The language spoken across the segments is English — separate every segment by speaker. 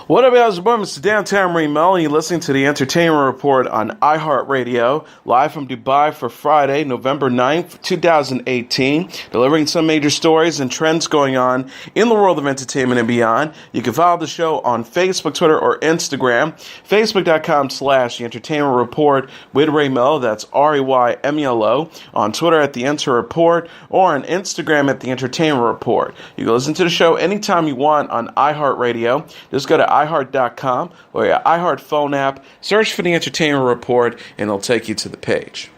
Speaker 1: What up, guys? It's Downtown Melo, and you're listening to the Entertainment Report on iHeartRadio, live from Dubai for Friday, November 9th, 2018, delivering some major stories and trends going on in the world of entertainment and beyond. You can follow the show on Facebook, Twitter, or Instagram, facebook.com/The Entertainment Report with Ray Melo, that's REYMELO, on Twitter at The Enter Report, or on Instagram at The Entertainment Report. You can listen to the show anytime you want on iHeartRadio. Just go to iHeart.com or your iHeart phone app, search for The Entertainment Report, and it'll take you to the page.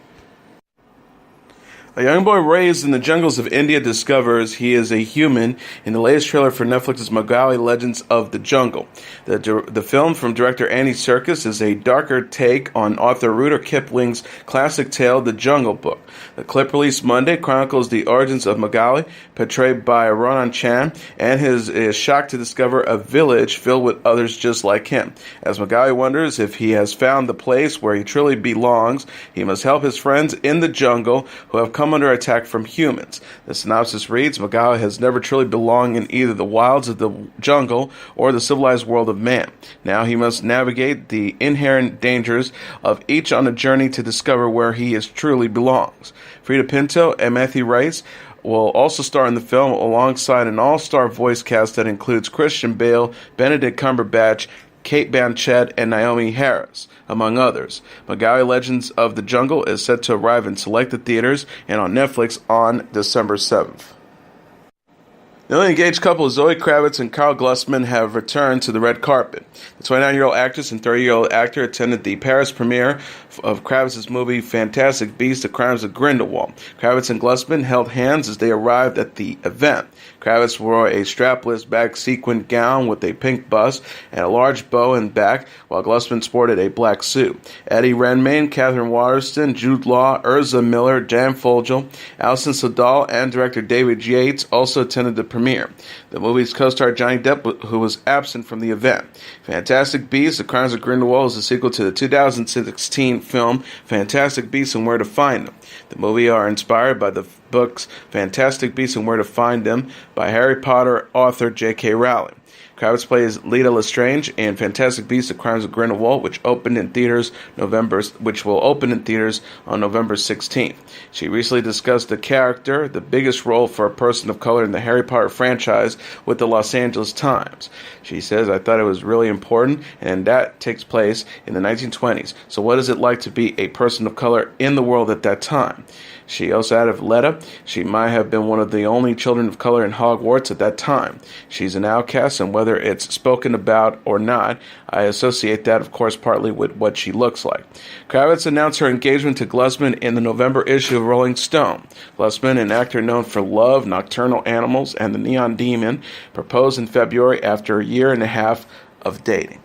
Speaker 1: A young boy raised in the jungles of India discovers he is a human in the latest trailer for Netflix's Mowgli Legends of the Jungle. The film from director Andy Serkis is a darker take on author Rudyard Kipling's classic tale, The Jungle Book. The clip released Monday chronicles the origins of Mowgli, portrayed by Ronan Chan, and is shocked to discover a village filled with others just like him. As Mowgli wonders if he has found the place where he truly belongs, he must help his friends in the jungle who have come under attack from humans. The synopsis reads, Mowgli has never truly belonged in either the wilds of the jungle or the civilized world of man. Now he must navigate the inherent dangers of each on a journey to discover where he truly belongs. Frida Pinto and Matthew Rice will also star in the film alongside an all-star voice cast that includes Christian Bale, Benedict Cumberbatch, Kate Blanchett, and Naomi Harris, among others. Mowgli Legends of the Jungle is set to arrive in selected theaters and on Netflix on December 7th. The newly engaged couple Zoe Kravitz and Karl Glusman have returned to the red carpet. The 29-year-old actress and 30-year-old actor attended the Paris premiere of Kravitz's movie Fantastic Beasts: The Crimes of Grindelwald. Kravitz and Glusman held hands as they arrived at the event. Kravitz wore a strapless back sequin gown with a pink bust and a large bow in back, while Glusman sported a black suit. Eddie Redmayne, Catherine Waterston, Jude Law, Urza Miller, Dan Fogel, Alison Sodal, and director David Yates also attended the premiere. The movie's co-star Johnny Depp, who was absent from the event. Fantastic Beasts: The Crimes of Grindelwald is a sequel to the 2016 film Fantastic Beasts and Where to Find Them. The movie are inspired by the books Fantastic Beasts and Where to Find Them by Harry Potter author J.K. Rowling. Kravitz plays Lita Lestrange in Fantastic Beasts: The Crimes of Grindelwald, which will open in theaters on November 16th. She recently discussed the character, the biggest role for a person of color in the Harry Potter franchise, with the Los Angeles Times. She says, I thought it was really important, and that takes place in the 1920s. So what is it like to be a person of color in the world at that time? She also added, Letta, she might have been one of the only children of color in Hogwarts at that time. She's an outcast, and whether it's spoken about or not, I associate that, of course, partly with what she looks like. Kravitz announced her engagement to Glusman in the November issue of Rolling Stone. Glusman, an actor known for Love, Nocturnal Animals, and The Neon Demon, proposed in February after a year and a half of dating.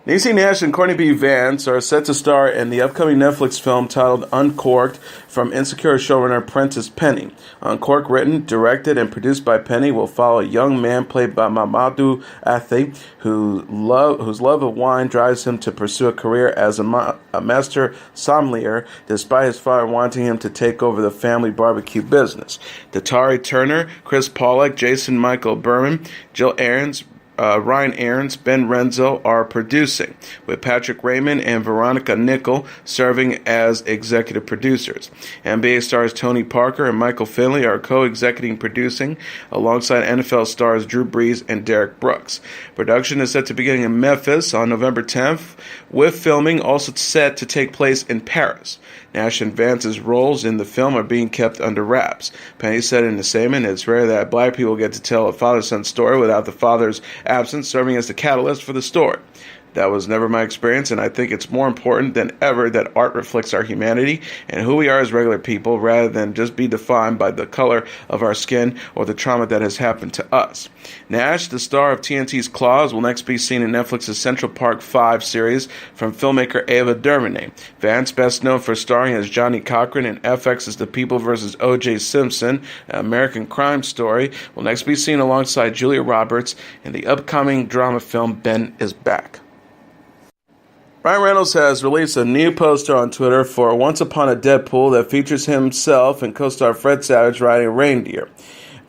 Speaker 1: Niecy Nash and Courtney B. Vance are set to star in the upcoming Netflix film titled Uncorked from Insecure showrunner Prentice Penny. Uncorked, written, directed, and produced by Penny, will follow a young man played by Mamadou Athey, whose love of wine drives him to pursue a career as a master sommelier, despite his father wanting him to take over the family barbecue business. Datari Turner, Chris Pollack, Jason Michael Berman, Jill Aarons, Ryan Aarons, Ben Renzo are producing, with Patrick Raymond and Veronica Nickel serving as executive producers. NBA stars Tony Parker and Michael Finley are co-executing producing, alongside NFL stars Drew Brees and Derek Brooks. Production is set to begin in Memphis on November 10th, with filming also set to take place in Paris. Nash and Vance's roles in the film are being kept under wraps. Penny said in a statement, it's rare that black people get to tell a father-son story without the father's absence serving as the catalyst for the story. That was never my experience, and I think it's more important than ever that art reflects our humanity and who we are as regular people, rather than just be defined by the color of our skin or the trauma that has happened to us. Nash, the star of TNT's Claws, will next be seen in Netflix's Central Park 5 series from filmmaker Ava DuVernay. Vance, best known for starring as Johnny Cochran in FX's The People vs. O.J. Simpson, an American crime story, will next be seen alongside Julia Roberts in the upcoming drama film Ben is Back. Ryan Reynolds has released a new poster on Twitter for Once Upon a Deadpool that features himself and co-star Fred Savage riding a reindeer.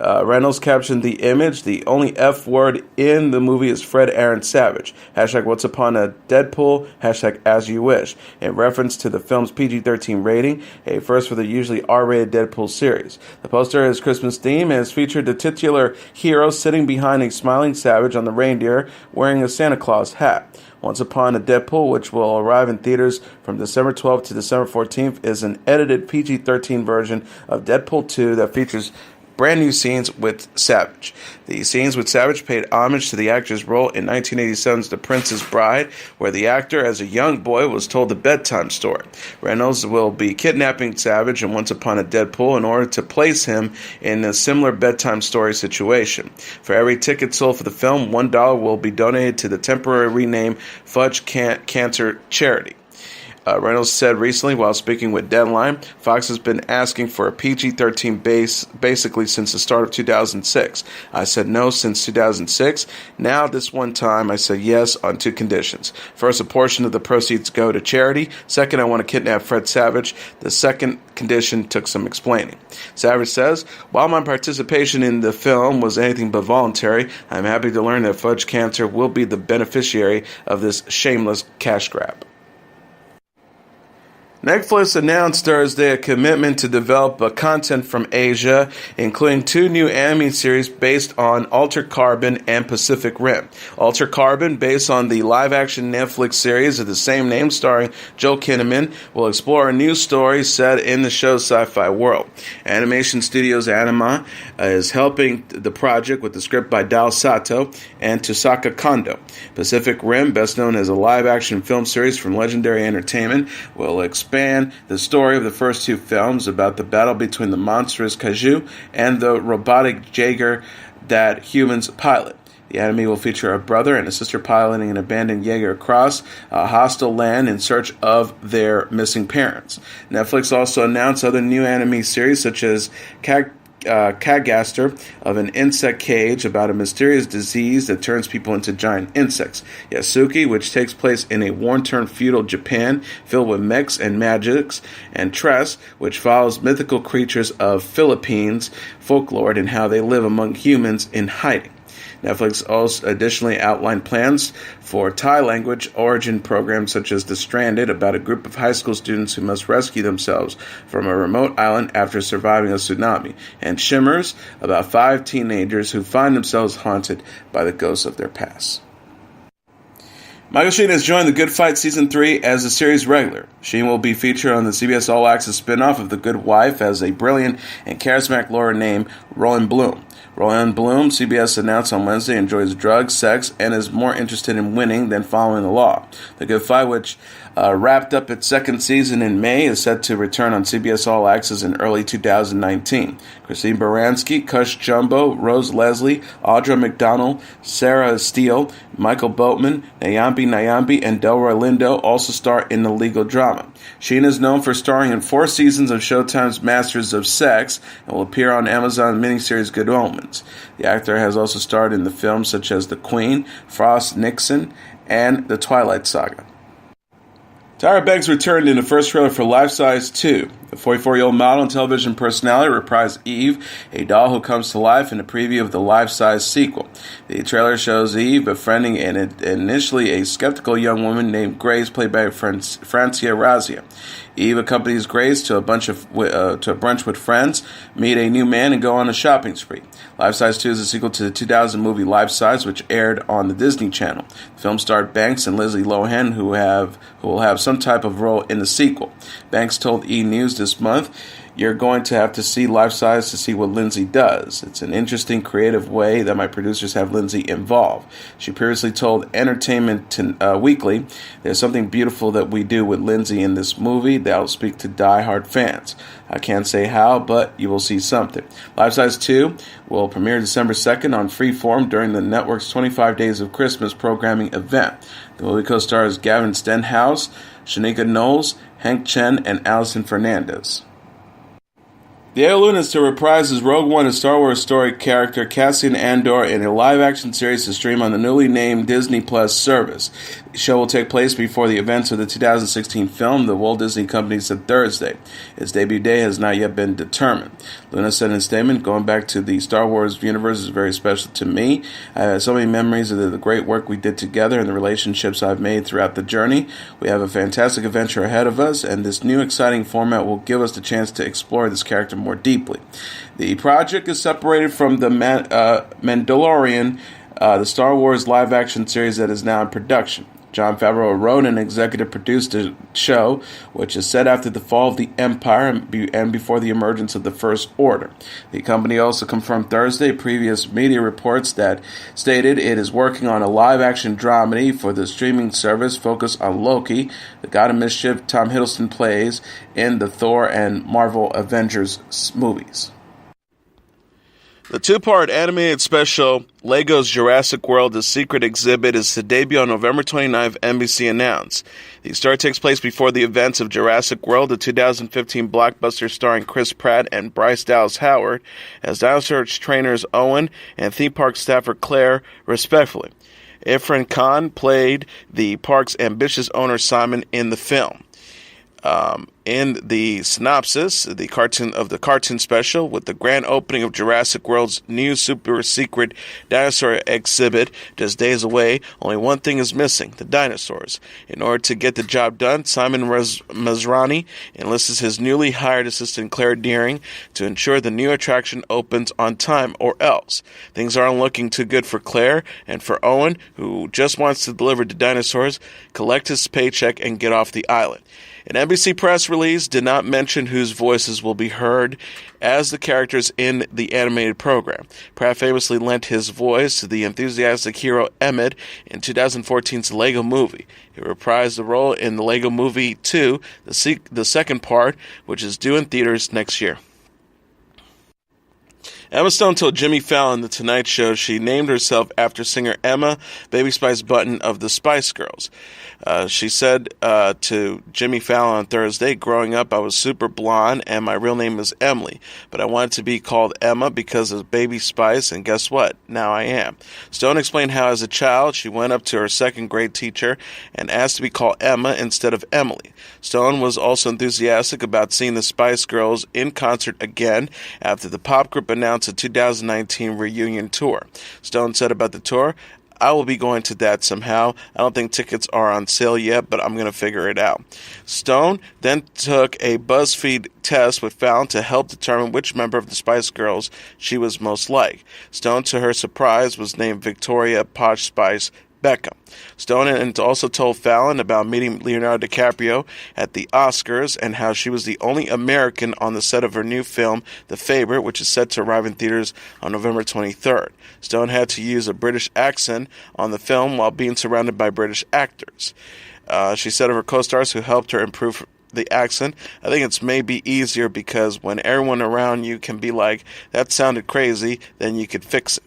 Speaker 1: Reynolds captioned the image, "The only F word in the movie is Fred Aaron Savage. Hashtag What's Upon a Deadpool. Hashtag As You Wish." In reference to the film's PG-13 rating, a first for the usually R-rated Deadpool series. The poster is Christmas themed and has featured the titular hero sitting behind a smiling Savage on the reindeer wearing a Santa Claus hat. Once Upon a Deadpool, which will arrive in theaters from December 12th to December 14th, is an edited PG-13 version of Deadpool 2 that features brand new scenes with Savage. The scenes with Savage paid homage to the actor's role in 1987's The Princess Bride, where the actor, as a young boy, was told a bedtime story. Reynolds will be kidnapping Savage in Once Upon a Deadpool in order to place him in a similar bedtime story situation. For every ticket sold for the film, $1 will be donated to the temporary renamed Fudge Cancer Charity. Reynolds said recently while speaking with Deadline, Fox has been asking for a PG-13 base basically since the start of 2006. I said no since 2006. Now, this one time, I said yes on two conditions. First, a portion of the proceeds go to charity. Second, I want to kidnap Fred Savage. The second condition took some explaining. Savage says, "While my participation in the film was anything but voluntary, I'm happy to learn that Fudge Cancer will be the beneficiary of this shameless cash grab." Netflix announced Thursday a commitment to develop content from Asia, including 2 new anime series based on Altered Carbon and Pacific Rim. Altered Carbon, based on the live-action Netflix series of the same name starring Joel Kinnaman, will explore a new story set in the show's sci-fi world. Animation Studios Anima is helping the project with the script by Dao Sato and Tosaka Kondo. Pacific Rim, best known as a live-action film series from Legendary Entertainment, will expand the story of the first 2 films about the battle between the monstrous kaiju and the robotic Jaeger that humans pilot. The anime will feature a brother and a sister piloting an abandoned Jaeger across a hostile land in search of their missing parents. Netflix also announced other new anime series such as Kagaster of an insect cage about a mysterious disease that turns people into giant insects. Yasuki, which takes place in a worn-turn feudal Japan filled with mechs and magics. And Tress, which follows mythical creatures of Philippines folklore and how they live among humans in hiding. Netflix also additionally outlined plans for Thai language origin programs such as The Stranded, about a group of high school students who must rescue themselves from a remote island after surviving a tsunami, and Shimmers, about 5 teenagers who find themselves haunted by the ghosts of their past. Michael Sheen has joined The Good Fight Season 3 as a series regular. Sheen will be featured on the CBS All Access spinoff of The Good Wife as a brilliant and charismatic lawyer named Roland Bloom. Roland Bloom, CBS announced on Wednesday, enjoys drugs, sex, and is more interested in winning than following the law. The Good Fight, which wrapped up its 2nd season in May, is set to return on CBS All Access in early 2019. Christine Baranski, Kush Jumbo, Rose Leslie, Audra McDonald, Sarah Steele, Michael Boatman, Nyambi, and Delroy Lindo also star in the legal drama. Sheen is known for starring in 4 seasons of Showtime's Masters of Sex and will appear on Amazon miniseries Good Omens. The actor has also starred in the films such as The Queen, Frost Nixon, and The Twilight Saga. Tyra Banks returned in the first trailer for Life Size 2. The 44-year-old model and television personality reprised Eve, a doll who comes to life, in a preview of the Life Size sequel. The trailer shows Eve befriending an initially a skeptical young woman named Grace, played by Francia Razia. Eve accompanies Grace to a brunch with friends, meet a new man, and go on a shopping spree. Life Size 2 is a sequel to the 2000 movie Life Size, which aired on the Disney Channel. The film starred Banks and Lindsay Lohan, who will have some type of role in the sequel. Banks told E! News this month, "You're going to have to see Life Size to see what Lindsay does. It's an interesting, creative way that my producers have Lindsay involved." She previously told Entertainment Weekly, "There's something beautiful that we do with Lindsay in this movie that'll speak to die-hard fans. I can't say how, but you will see something." Life Size 2 will premiere December 2nd on Freeform during the network's 25 Days of Christmas programming event. The movie co-stars Gavin Stenhouse, Shanika Knowles, Hank Chen, and Allison Fernandez. The alien is to reprise as Rogue One, a Star Wars story character Cassian Andor in a live-action series to stream on the newly named Disney Plus service. The show will take place before the events of the 2016 film, The Walt Disney Company said Thursday. Its debut day has not yet been determined. Luna said in a statement, "Going back to the Star Wars universe is very special to me. I have so many memories of the great work we did together and the relationships I've made throughout the journey. We have a fantastic adventure ahead of us, and this new exciting format will give us the chance to explore this character more deeply." The project is separated from the Mandalorian, the Star Wars live-action series that is now in production. Jon Favreau wrote and executive produced the show, which is set after the fall of the Empire and before the emergence of the First Order. The company also confirmed Thursday previous media reports that stated it is working on a live-action dramedy for the streaming service focused on Loki, the god of mischief Tom Hiddleston plays in the Thor and Marvel Avengers movies. The two-part animated special, LEGO's Jurassic World, The Secret Exhibit, is to debut on November 29th, NBC announced. The story takes place before the events of Jurassic World, the 2015 blockbuster starring Chris Pratt and Bryce Dallas Howard, as dinosaur trainers Owen and theme park staffer Claire, respectively. Irfan Khan played the park's ambitious owner Simon in the film. In the synopsis, the cartoon special, with the grand opening of Jurassic World's new super secret dinosaur exhibit just days away, only one thing is missing: the dinosaurs. In order to get the job done, Simon Masrani enlists his newly hired assistant Claire Deering to ensure the new attraction opens on time, or else. Things aren't looking too good for Claire and for Owen, who just wants to deliver the dinosaurs, collect his paycheck, and get off the island. An NBC press release did not mention whose voices will be heard as the characters in the animated program. Pratt famously lent his voice to the enthusiastic hero Emmett in 2014's Lego Movie. He reprised the role in the Lego Movie 2, the second part, which is due in theaters next year. Emma Stone told Jimmy Fallon The Tonight Show she named herself after singer Emma Baby Spice Bunton of the Spice Girls. She said to Jimmy Fallon on Thursday, "Growing up, I was super blonde, and my real name is Emily. But I wanted to be called Emma because of Baby Spice, and guess what? Now I am." Stone explained how, as a child, she went up to her second-grade teacher and asked to be called Emma instead of Emily. Stone was also enthusiastic about seeing the Spice Girls in concert again after the pop group announced a 2019 reunion tour. Stone said about the tour, "I will be going to that somehow. I don't think tickets are on sale yet, but I'm going to figure it out." Stone then took a BuzzFeed test with Fallon to help determine which member of the Spice Girls she was most like. Stone, to her surprise, was named Victoria Posh Spice Beckham. Stone also told Fallon about meeting Leonardo DiCaprio at the Oscars and how she was the only American on the set of her new film, The Favorite, which is set to arrive in theaters on November 23rd. Stone had to use a British accent on the film while being surrounded by British actors. She said of her co-stars who helped her improve the accent, "I think it's maybe easier because when everyone around you can be like, 'That sounded crazy,' then you could fix it."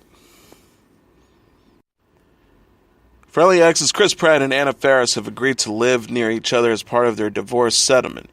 Speaker 1: Friendly exes Chris Pratt and Anna Faris have agreed to live near each other as part of their divorce settlement.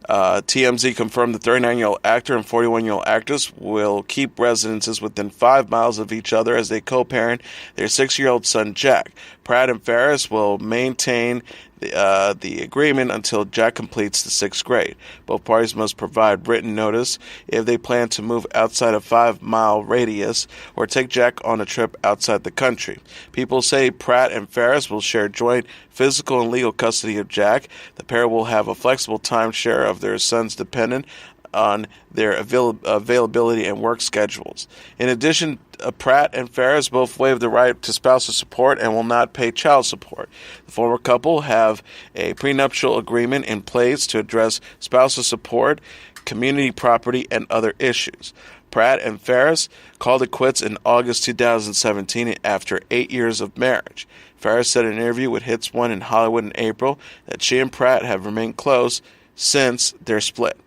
Speaker 1: TMZ confirmed the 39-year-old actor and 41-year-old actress will keep residences within 5 miles of each other as they co-parent their 6-year-old son Jack. Pratt and Faris will maintain the agreement until Jack completes the 6th grade. Both parties must provide written notice if they plan to move outside a 5-mile radius or take Jack on a trip outside the country. People say Pratt and Faris will share joint physical and legal custody of Jack. The pair will have a flexible timeshare of their sons dependent on their availability and work schedules. In addition, Pratt and Faris both waive the right to spousal support and will not pay child support. The former couple have a prenuptial agreement in place to address spousal support, community property, and other issues. Pratt and Faris called it quits in August 2017 after 8 years of marriage. Faris said in an interview with Hits 1 in Hollywood in April that she and Pratt have remained close since their split.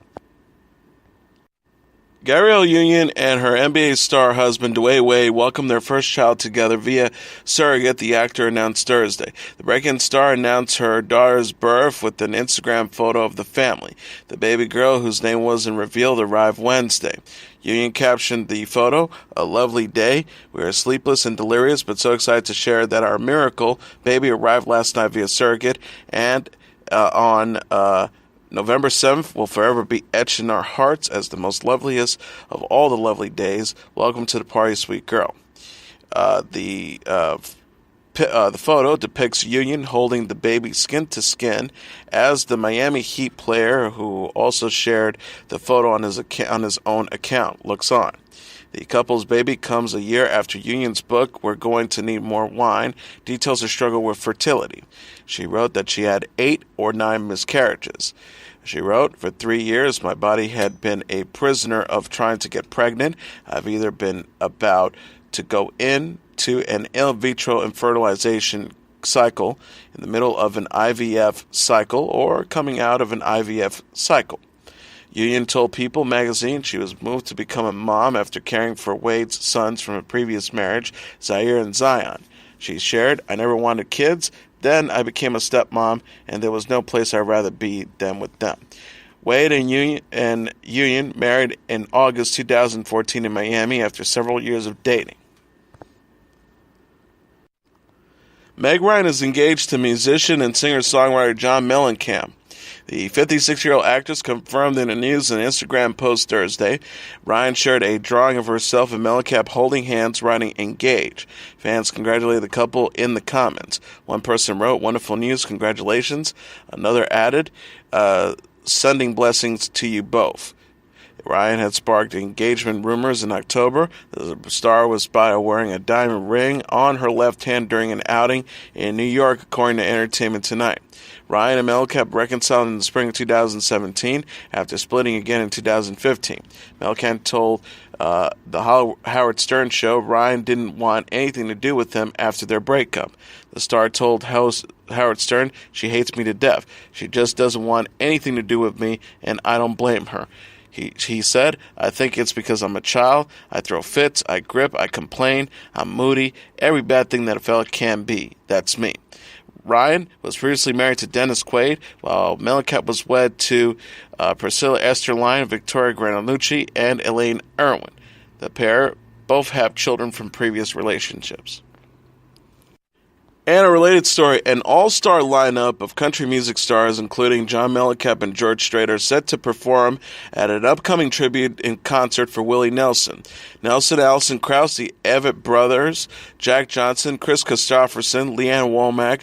Speaker 1: Gabrielle Union and her NBA star husband Dwyane Wade welcomed their first child together via surrogate, the actor announced Thursday. The break-in star announced her daughter's birth with an Instagram photo of the family. The baby girl, whose name wasn't revealed, arrived Wednesday. Union captioned the photo, "A lovely day. We are sleepless and delirious, but so excited to share that our miracle baby arrived last night via surrogate, and on November 7th will forever be etched in our hearts as the most loveliest of all the lovely days. Welcome to the party, sweet girl." The photo depicts Union holding the baby skin to skin as the Miami Heat player, who also shared the photo on his own account, looks on. The couple's baby comes a year after Union's book, "We're Going to Need More Wine," details her struggle with fertility. She wrote that she had 8 or 9 miscarriages. She wrote, "For 3 years, my body had been a prisoner of trying to get pregnant. I've either been about to go into an in vitro fertilization cycle, in the middle of an IVF cycle, or coming out of an IVF cycle." Union told People magazine she was moved to become a mom after caring for Wade's sons from a previous marriage, Zaire and Zion. She shared, "I never wanted kids. Then I became a stepmom, and there was no place I'd rather be than with them." Wade and Union married in August 2014 in Miami after several years of dating. Meg Ryan is engaged to musician and singer-songwriter John Mellencamp. The 56-year-old actress confirmed in a news and Instagram post Thursday. Ryan shared a drawing of herself and Mellencamp holding hands, writing "Engage." Fans congratulated the couple in the comments. One person wrote, "Wonderful news, congratulations." Another added, "Sending blessings to you both." Ryan had sparked engagement rumors in October. The star was spotted wearing a diamond ring on her left hand during an outing in New York, according to Entertainment Tonight. Ryan and Mellencamp reconciled in the spring of 2017 after splitting again in 2015. Mellencamp told the Howard Stern show Ryan didn't want anything to do with him after their breakup. The star told host Howard Stern, "She hates me to death. She just doesn't want anything to do with me, and I don't blame her." He said, "I think it's because I'm a child. I throw fits, I grip, I complain, I'm moody, every bad thing that a fella can be. That's me." Ryan was previously married to Dennis Quaid, while Mellencamp was wed to Priscilla Esterline, Victoria Granucci, and Elaine Irwin. The pair both have children from previous relationships. And a related story, an all-star lineup of country music stars, including John Mellencamp and George Strait, are set to perform at an upcoming tribute in concert for Willie Nelson. Nelson, Alison Krauss, the Evett Brothers, Jack Johnson, Chris Christopherson, Leanne Womack,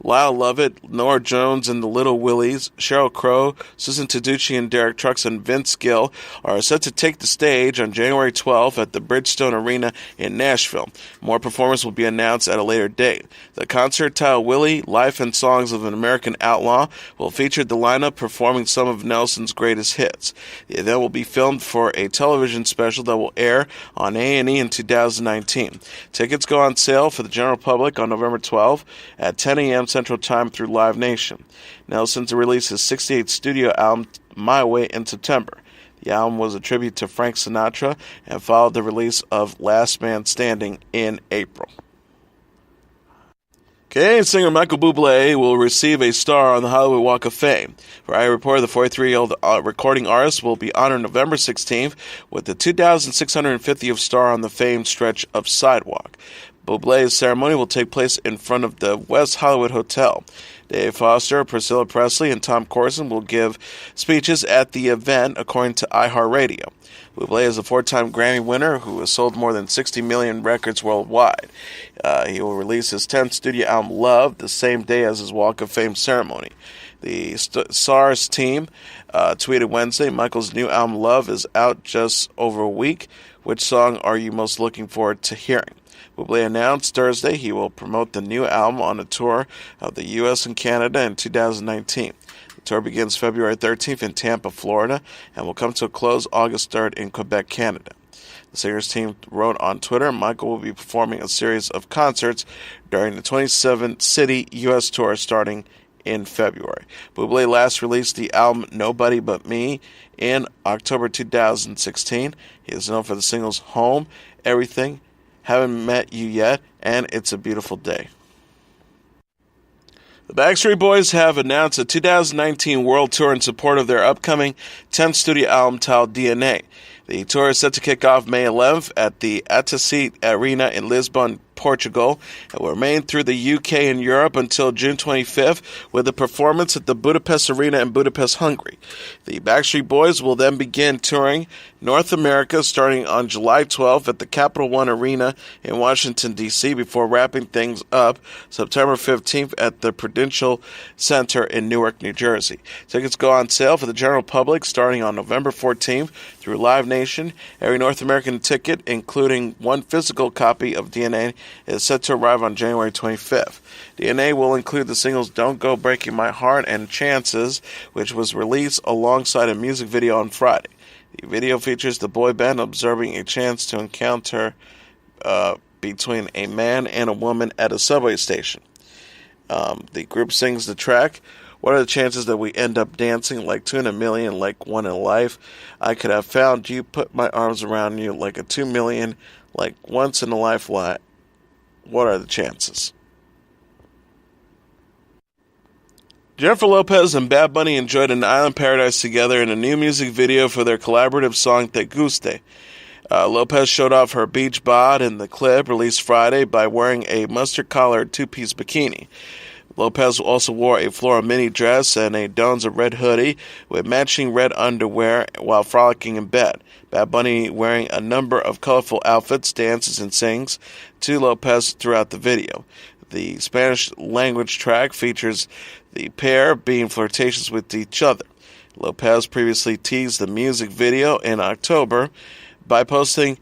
Speaker 1: Lyle Lovett, Nora Jones and the Little Willies, Sheryl Crow, Susan Taducci and Derek Trucks, and Vince Gill are set to take the stage on January 12th at the Bridgestone Arena in Nashville. More performances will be announced at a later date. The concert titled Willie, Life and Songs of an American Outlaw will feature the lineup performing some of Nelson's greatest hits. The event will be filmed for a television special that will air on A&E in 2019. Tickets go on sale for the general public on November 12th at 10 a.m. Central Time through Live Nation. Nelson to release his 68th studio album, My Way, in September. The album was a tribute to Frank Sinatra and followed the release of Last Man Standing in April. Canadian singer Michael Buble will receive a star on the Hollywood Walk of Fame. Variety reported the 43-year-old recording artist will be honored November 16th with the 2,650th star on the famed stretch of sidewalk. Buble's ceremony will take place in front of the West Hollywood Hotel. Dave Foster, Priscilla Presley, and Tom Corson will give speeches at the event, according to iHeartRadio. Buble is a 4-time Grammy winner who has sold more than 60 million records worldwide. He will release his 10th studio album, Love, the same day as his Walk of Fame ceremony. The SARS team tweeted Wednesday, Michael's new album, Love, is out just over a week. Which song are you most looking forward to hearing? Buble announced Thursday he will promote the new album on a tour of the U.S. and Canada in 2019. The tour begins February 13th in Tampa, Florida, and will come to a close August 3rd in Quebec, Canada. The singer's team wrote on Twitter, Michael will be performing a series of concerts during the 27-city U.S. tour starting in February. Buble last released the album Nobody But Me in October 2016. He is known for the singles Home, Everything, Haven't Met You Yet, and It's a Beautiful Day. The Backstreet Boys have announced a 2019 world tour in support of their upcoming 10th studio album titled DNA. The tour is set to kick off May 11th at the Atacite Arena in Lisbon, Portugal, and will remain through the UK and Europe until June 25th with a performance at the Budapest Arena in Budapest, Hungary. The Backstreet Boys will then begin touring North America starting on July 12th at the Capital One Arena in Washington, D.C. before wrapping things up September 15th at the Prudential Center in Newark, New Jersey. Tickets go on sale for the general public starting on November 14th through Live Nation. Every North American ticket, including one physical copy of DNA, is set to arrive on January 25th. DNA will include the singles Don't Go Breaking My Heart and Chances, which was released alongside a music video on Friday. The video features the boy band observing a chance to encounter between a man and a woman at a subway station. The group sings the track, "What are the chances that we end up dancing like 2 in a million, like 1 in a life? I could have found you, put my arms around you like a 2 million, like once in a life. What are the chances?" Jennifer Lopez and Bad Bunny enjoyed an island paradise together in a new music video for their collaborative song Te Guste. Lopez showed off her beach bod in the clip released Friday by wearing a mustard-collared two-piece bikini. Lopez also wore a floral mini dress and a Donza red hoodie with matching red underwear while frolicking in bed. Bad Bunny, wearing a number of colorful outfits, dances and sings to Lopez throughout the video. The Spanish-language track features the pair being flirtatious with each other. Lopez previously teased the music video in October by posting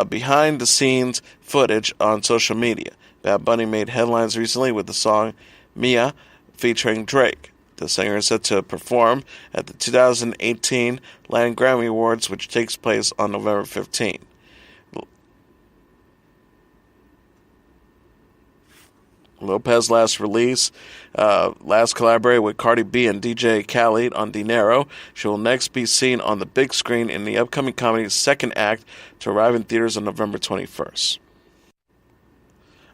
Speaker 1: behind-the-scenes footage on social media. Bad Bunny made headlines recently with the song Mia featuring Drake. The singer is set to perform at the 2018 Latin Grammy Awards, which takes place on November 15. Lopez last collaborated with Cardi B and DJ Khaled on Dinero. She will next be seen on the big screen in the upcoming comedy's second act to arrive in theaters on November 21st.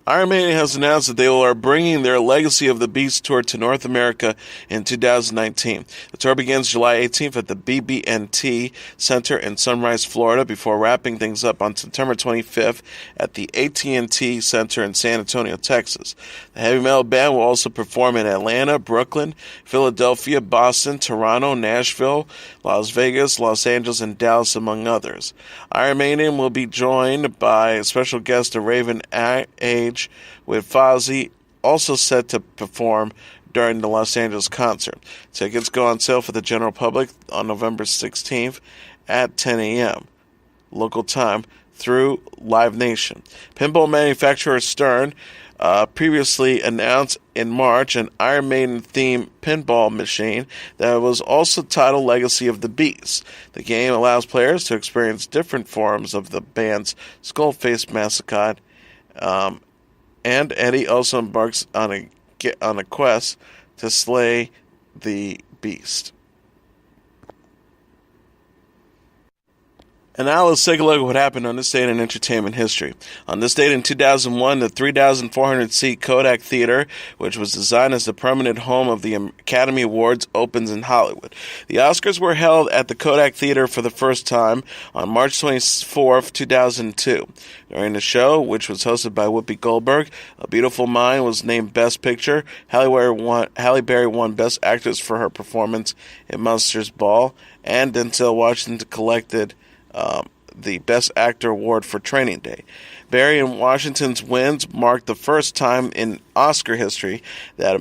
Speaker 1: Iron Maiden has announced that they are bringing their Legacy of the Beast tour to North America in 2019. The tour begins July 18th at the BB&T Center in Sunrise, Florida, before wrapping things up on September 25th at the AT&T Center in San Antonio, Texas. The heavy metal band will also perform in Atlanta, Brooklyn, Philadelphia, Boston, Toronto, Nashville, Las Vegas, Los Angeles, and Dallas, among others. Iron Maiden will be joined by special guest the Raven Age, with Fozzy also set to perform during the Los Angeles concert. Tickets go on sale for the general public on November 16th at 10 a.m. local time through Live Nation. Pinball manufacturer Stern previously announced in March an Iron Maiden-themed pinball machine that was also titled Legacy of the Beast. The game allows players to experience different forms of the band's skull-faced mascot, and Eddie also embarks on a quest to slay the beast. And now let's take a look at what happened on this date in entertainment history. On this date in 2001, the 3,400-seat Kodak Theater, which was designed as the permanent home of the Academy Awards, opens in Hollywood. The Oscars were held at the Kodak Theater for the first time on March 24, 2002. During the show, which was hosted by Whoopi Goldberg, A Beautiful Mind was named Best Picture. Halle Berry won Best Actress for her performance in Monsters Ball, and Denzel Washington collected the Best Actor award for Training Day. Berry and Washington's wins marked the first time in Oscar history that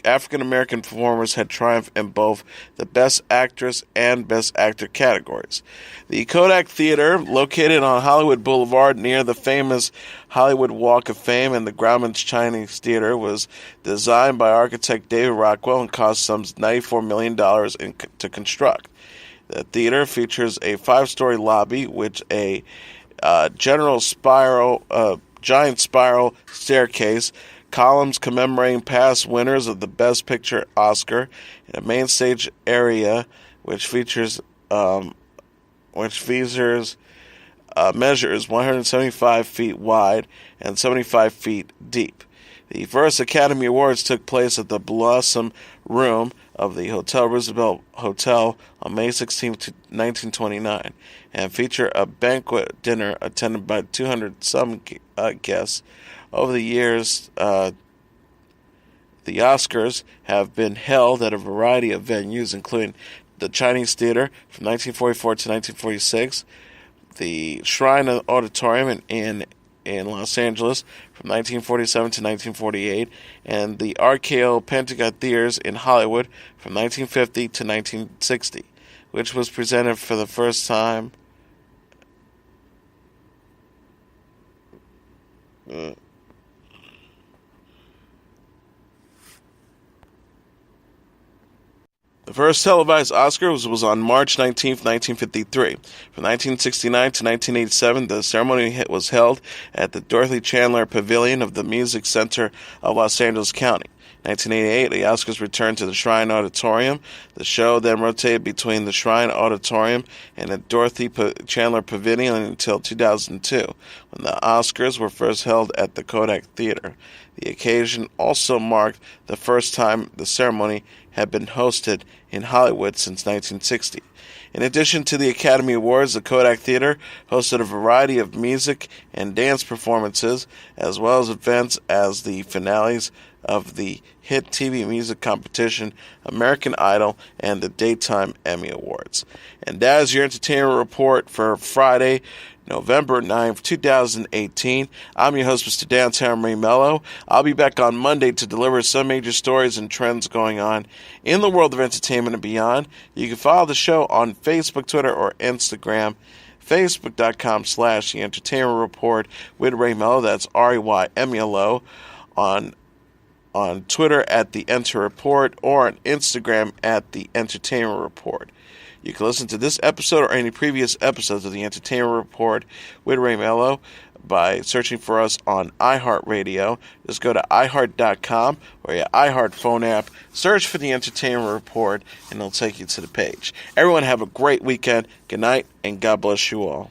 Speaker 1: African-American performers had triumphed in both the Best Actress and Best Actor categories. The Kodak Theater, located on Hollywood Boulevard near the famous Hollywood Walk of Fame and the Grauman's Chinese Theater, was designed by architect David Rockwell and cost some $94 million to construct. The theater features a 5-story lobby with a general spiral giant spiral staircase, columns commemorating past winners of the Best Picture Oscar, and a main stage area which measures 175 feet wide and 75 feet deep. The first Academy Awards took place at the Blossom Room of the Hotel Roosevelt Hotel on May 16, 1929, and feature a banquet dinner attended by 200-some guests. Over the years, the Oscars have been held at a variety of venues, including the Chinese Theater from 1944 to 1946, the Shrine Auditorium in Los Angeles from 1947 to 1948, and the RKO Pentagon Theaters in Hollywood from 1950 to 1960, which was presented for the first time The first televised Oscar was on March 19, 1953. From 1969 to 1987, the ceremony was held at the Dorothy Chandler Pavilion of the Music Center of Los Angeles County. In 1988, the Oscars returned to the Shrine Auditorium. The show then rotated between the Shrine Auditorium and the Dorothy Chandler Pavilion until 2002, when the Oscars were first held at the Kodak Theater. The occasion also marked the first time the ceremony had been hosted in Hollywood since 1960. In addition to the Academy Awards, the Kodak Theater hosted a variety of music and dance performances, as well as events as the finales of the hit TV music competition American Idol and the Daytime Emmy Awards. And that is your entertainment report for Friday, November 9th, 2018. I'm your host, Mr. Downtown Melo. I'll be back on Monday to deliver some major stories and trends going on in the world of entertainment and beyond. You can follow the show on Facebook, Twitter, or Instagram. Facebook.com/The Entertainment Report with Ray Melo. That's REYMELO. On Twitter at The Enter Report, or on Instagram at The Entertainment Report. You can listen to this episode or any previous episodes of The Entertainment Report with Ray Melo by searching for us on iHeartRadio. Just go to iHeart.com or your iHeart phone app, search for The Entertainment Report, and it'll take you to the page. Everyone have a great weekend. Good night, and God bless you all.